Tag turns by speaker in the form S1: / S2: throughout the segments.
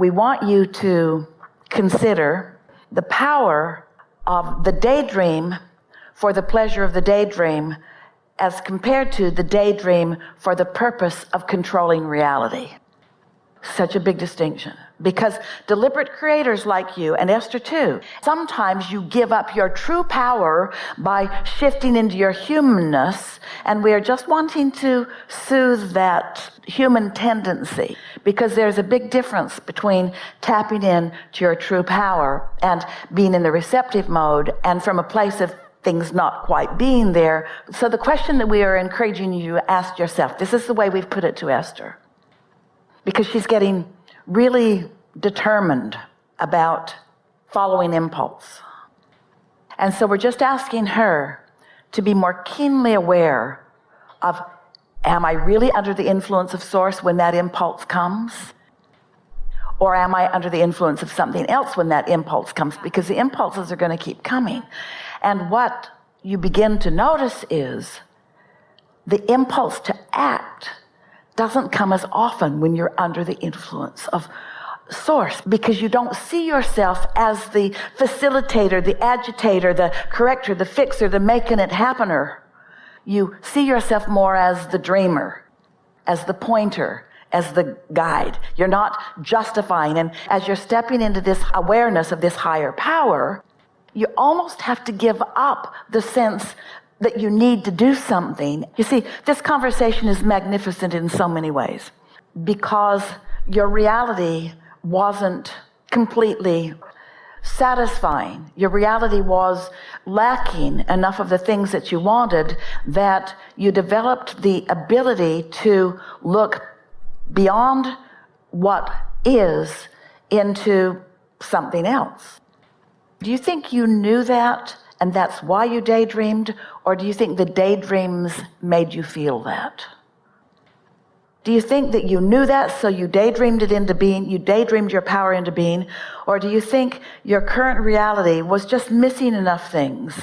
S1: we want you to consider the power of the daydream for the pleasure of the daydream as compared to the daydream for the purpose of controlling reality. Such a big distinction. Because deliberate creators like you, and Esther too, sometimes you give up your true power by shifting into your humanness, and we are just wanting to soothe that human tendency, because there's a big difference between tapping in to your true power and being in the receptive mode and from a place of things not quite being there. So the question that we are encouraging you to ask yourself, this is the way we've put it to Esther, because she's getting really determined about following impulse. And so we're just asking her to be more keenly aware of, am I really under the influence of Source when that impulse comes? Or am I under the influence of something else when that impulse comes? Because the impulses are going to keep coming. And what you begin to notice is the impulse to act doesn't come as often when you're under the influence of Source, because you don't see yourself as the facilitator, the agitator, the corrector, the fixer, the making it happener. You see yourself more as the dreamer, as the pointer, as the guide. You're not justifying. And as you're stepping into this awareness of this higher power, you almost have to give up the sense that you need to do something. You see, this conversation is magnificent in so many ways, because your reality wasn't completely satisfying. Your reality was lacking enough of the things that you wanted, that you developed the ability to look beyond what is into something else. Do you think you knew that and that's why you daydreamed, or do you think the daydreams made you feel that? Do you think that you knew that, so you daydreamed it into being, you daydreamed your power into being, or do you think your current reality was just missing enough things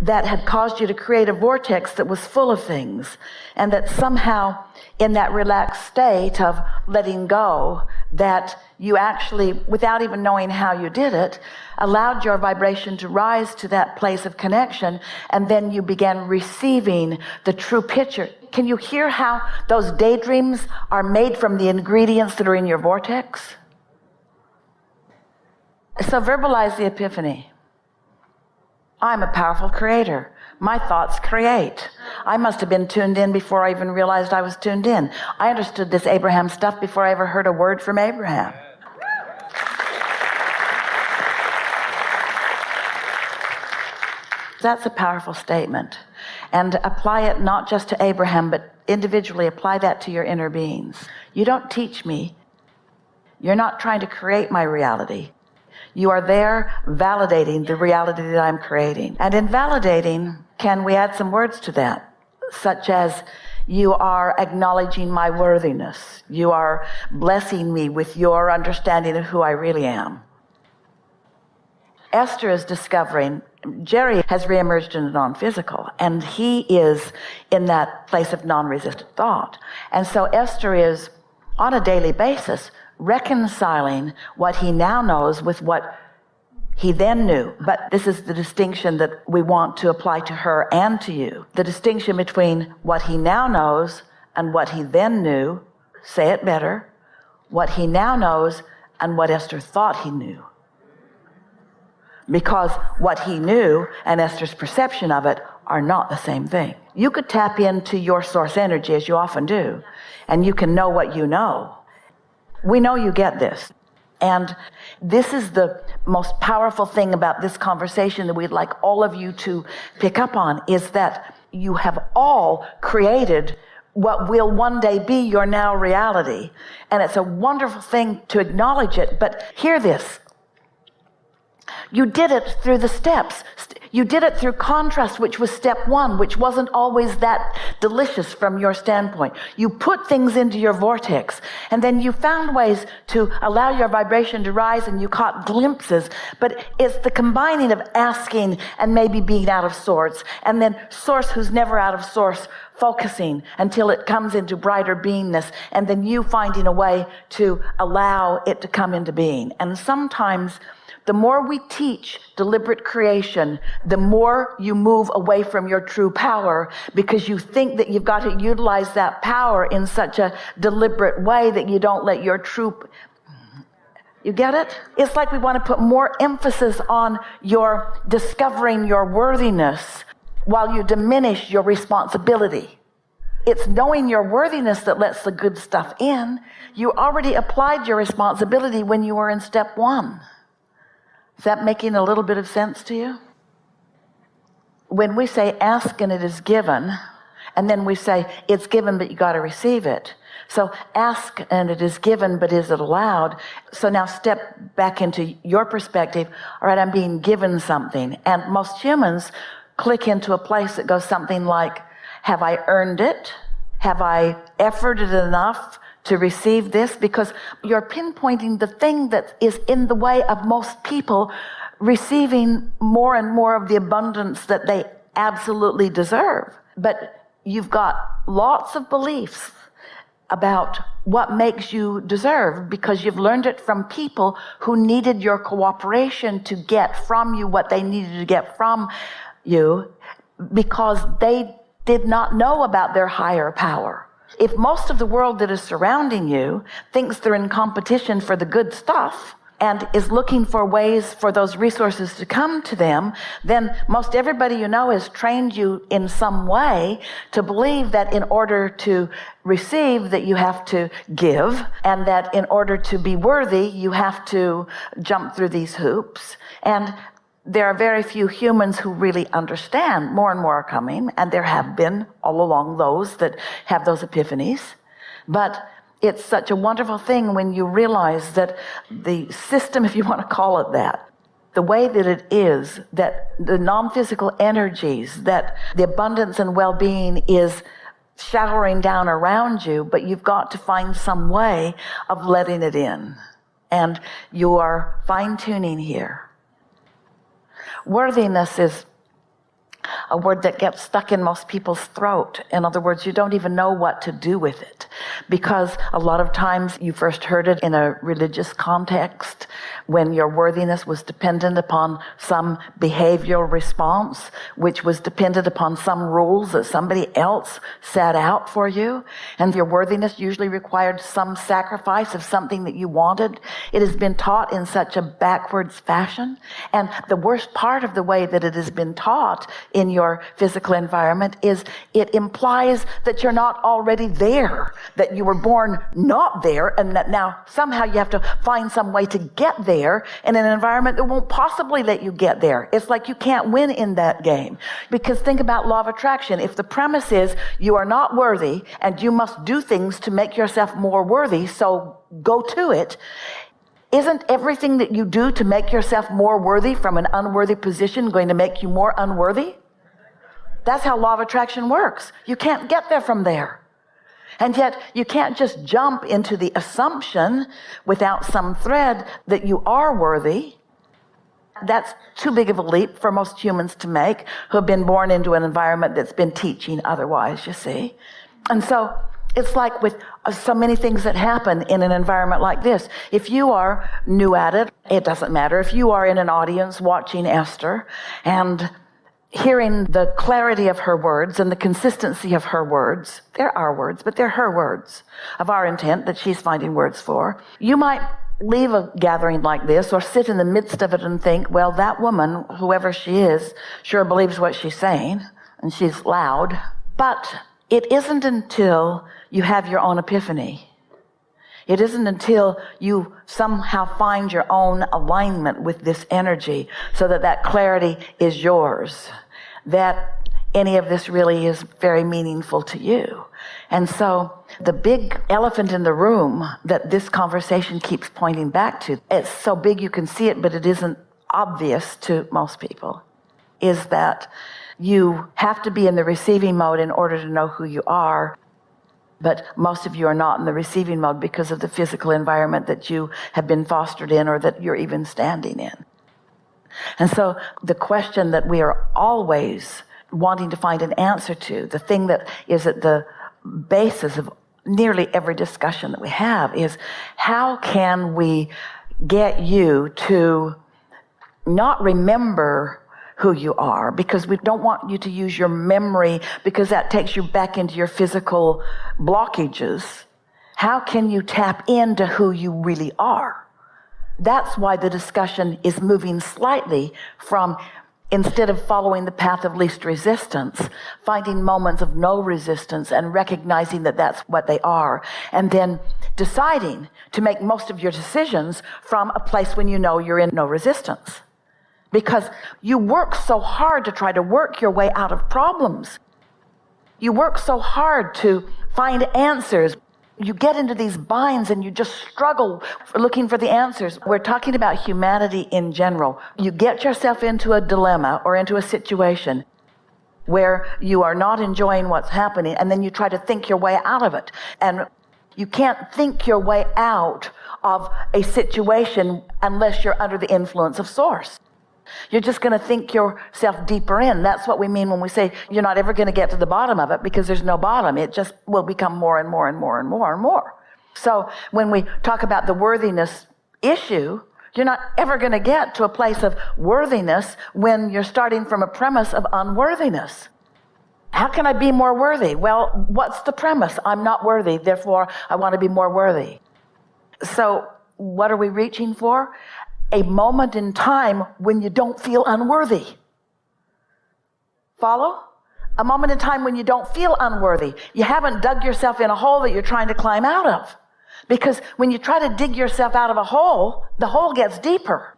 S1: that had caused you to create a vortex that was full of things, and that somehow in that relaxed state of letting go, that you actually, without even knowing how you did it, allowed your vibration to rise to that place of connection, and then you began receiving the true picture. Can you hear how those daydreams are made from the ingredients that are in your vortex? So verbalize the epiphany. I'm a powerful creator. My thoughts create. I must have been tuned in before I even realized I was tuned in. I understood this Abraham stuff before I ever heard a word from Abraham. That's a powerful statement. And apply it not just to Abraham, but individually apply that to your inner beings. You don't teach me. You're not trying to create my reality. You are there validating the reality that I'm creating. And in validating, can we add some words to that? Such as, you are acknowledging my worthiness. You are blessing me with your understanding of who I really am. Esther is discovering, Jerry has reemerged in the non-physical, and he is in that place of non-resistant thought. And so Esther is, on a daily basis, reconciling what he now knows with what he then knew. But this is the distinction that we want to apply to her and to you. The distinction between what he now knows and what he then knew. Say it better. What he now knows and what Esther thought he knew. Because what he knew and Esther's perception of it are not the same thing. You could tap into your source energy, as you often do, and you can know what you know. We know you get this. And this is the most powerful thing about this conversation that we'd like all of you to pick up on, is that you have all created what will one day be your now reality. And it's a wonderful thing to acknowledge it. But hear this. You did it through the steps. You did it through contrast, which was step one, which wasn't always that delicious from your standpoint. You put things into your vortex, and then you found ways to allow your vibration to rise, and you caught glimpses. But it's the combining of asking and maybe being out of sorts, and then Source, who's never out of source, focusing until it comes into brighter beingness, and then you finding a way to allow it to come into being. And sometimes the more we teach deliberate creation, the more you move away from your true power, because you think that you've got to utilize that power in such a deliberate way that you don't let your true... You get it? It's like we want to put more emphasis on your discovering your worthiness while you diminish your responsibility. It's knowing your worthiness that lets the good stuff in. You already applied your responsibility when you were in step 1. Is that making a little bit of sense to you? When we say ask and it is given, and then we say it's given but you got to receive it. So ask and it is given, but is it allowed? So now step back into your perspective. All right, I'm being given something. And most humans click into a place that goes something like, have I earned it? Have I efforted enough to receive this? Because you're pinpointing the thing that is in the way of most people receiving more and more of the abundance that they absolutely deserve. But you've got lots of beliefs about what makes you deserve, because you've learned it from people who needed your cooperation to get from you what they needed to get from you, because they did not know about their higher power. If most of the world that is surrounding you thinks they're in competition for the good stuff and is looking for ways for those resources to come to them, then most everybody you know has trained you in some way to believe that in order to receive, that you have to give, and that in order to be worthy, you have to jump through these hoops. And there are very few humans who really understand. More and more are coming, and there have been all along those that have those epiphanies. But it's such a wonderful thing when you realize that the system, if you want to call it that, the way that it is, that the non-physical energies, that the abundance and well-being is showering down around you, but you've got to find some way of letting it in. And you are fine-tuning here. Worthiness is a word that gets stuck in most people's throat. In other words, you don't even know what to do with it, because a lot of times you first heard it in a religious context when your worthiness was dependent upon some behavioral response, which was dependent upon some rules that somebody else set out for you. And your worthiness usually required some sacrifice of something that you wanted. It has been taught in such a backwards fashion. And the worst part of the way that it has been taught in your physical environment is it implies that you're not already there, that you were born not there, and that now somehow you have to find some way to get there in an environment that won't possibly let you get there. It's like you can't win in that game. Because think about law of attraction. If the premise is you are not worthy and you must do things to make yourself more worthy, so go to it, isn't everything that you do to make yourself more worthy from an unworthy position going to make you more unworthy? That's how law of attraction works. You can't get there from there. And yet you can't just jump into the assumption without some thread that you are worthy. That's too big of a leap for most humans to make who have been born into an environment that's been teaching otherwise, you see. And so it's like with so many things that happen in an environment like this. If you are new at it, it doesn't matter. If you are in an audience watching Esther and hearing the clarity of her words and the consistency of her words, they're our words, but they're her words of our intent that she's finding words for. You might leave a gathering like this or sit in the midst of it and think, well, that woman, whoever she is, sure believes what she's saying, and she's loud. But it isn't until you have your own epiphany. It isn't until you somehow find your own alignment with this energy so that that clarity is yours, that any of this really is very meaningful to you. And so the big elephant in the room that this conversation keeps pointing back to, it's so big you can see it, but it isn't obvious to most people, is that you have to be in the receiving mode in order to know who you are. But most of you are not in the receiving mode because of the physical environment that you have been fostered in or that you're even standing in. And so the question that we are always wanting to find an answer to, the thing that is at the basis of nearly every discussion that we have, is how can we get you to not remember who you are, because we don't want you to use your memory, because that takes you back into your physical blockages. How can you tap into who you really are? That's why the discussion is moving slightly from, instead of following the path of least resistance, finding moments of no resistance and recognizing that that's what they are, and then deciding to make most of your decisions from a place when you know you're in no resistance. Because you work so hard to try to work your way out of problems. You work so hard to find answers. You get into these binds and you just struggle looking for the answers. We're talking about humanity in general. You get yourself into a dilemma or into a situation where you are not enjoying what's happening, and then you try to think your way out of it. And you can't think your way out of a situation unless you're under the influence of Source. You're just going to think yourself deeper in. That's what we mean when we say you're not ever going to get to the bottom of it, because there's no bottom. It just will become more and more and more and more and more. So when we talk about the worthiness issue, you're not ever going to get to a place of worthiness when you're starting from a premise of unworthiness. How can I be more worthy? Well, what's the premise? I'm not worthy, therefore I want to be more worthy. So what are we reaching for? A moment in time when you don't feel unworthy. Follow? A moment in time when you don't feel unworthy. You haven't dug yourself in a hole that you're trying to climb out of. Because when you try to dig yourself out of a hole, the hole gets deeper.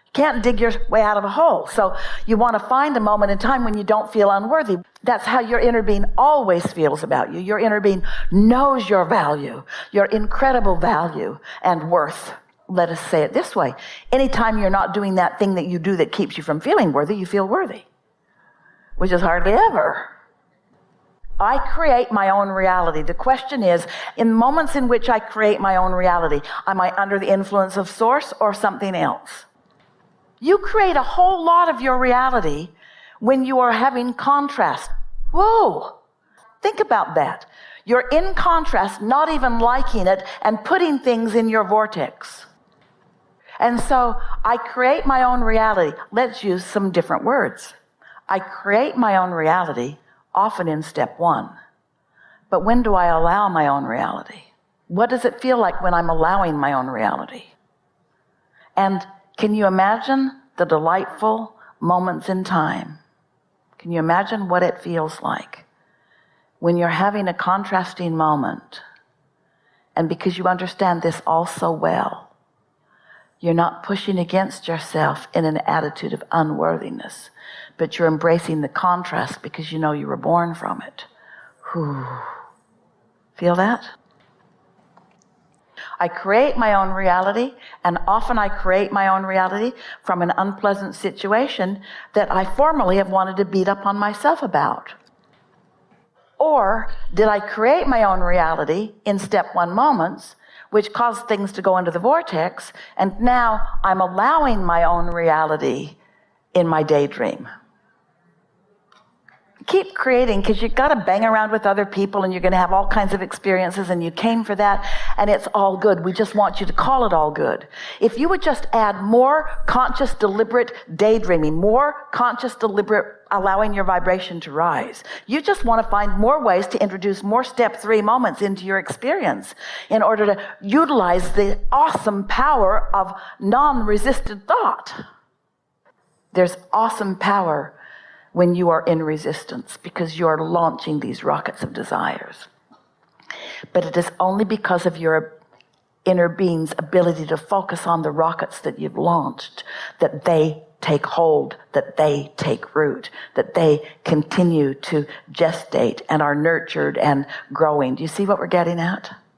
S1: You can't dig your way out of a hole. So you want to find a moment in time when you don't feel unworthy. That's how your inner being always feels about you. Your inner being knows your value, your incredible value and worth. Let us say it this way. Anytime you're not doing that thing that you do that keeps you from feeling worthy, you feel worthy, which is hardly ever. I create my own reality. The question is, in moments in which I create my own reality, am I under the influence of Source or something else? You create a whole lot of your reality when you are having contrast. Whoa! Think about that. You're in contrast, not even liking it, and putting things in your vortex. And so I create my own reality. Let's use some different words. I create my own reality often in step one. But when do I allow my own reality? What does it feel like when I'm allowing my own reality? And can you imagine the delightful moments in time? Can you imagine what it feels like when you're having a contrasting moment, and because you understand this all so well, you're not pushing against yourself in an attitude of unworthiness, but you're embracing the contrast because you know you were born from it. Whew. Feel that? I create my own reality, and often I create my own reality from an unpleasant situation that I formerly have wanted to beat up on myself about. Or did I create my own reality in step one moments, which caused things to go into the vortex, and now I'm allowing my own reality in my daydream? Keep creating, because you've got to bang around with other people and you're going to have all kinds of experiences, and you came for that, and it's all good. We just want you to call it all good. If you would just add more conscious, deliberate daydreaming, more conscious, deliberate allowing your vibration to rise. You just want to find more ways to introduce more step 3 moments into your experience in order to utilize the awesome power of non-resisted thought. There's awesome power when you are in resistance, because you're launching these rockets of desires. But it is only because of your inner being's ability to focus on the rockets that you've launched that they take hold, that they take root, that they continue to gestate and are nurtured and growing. Do you see what we're getting at?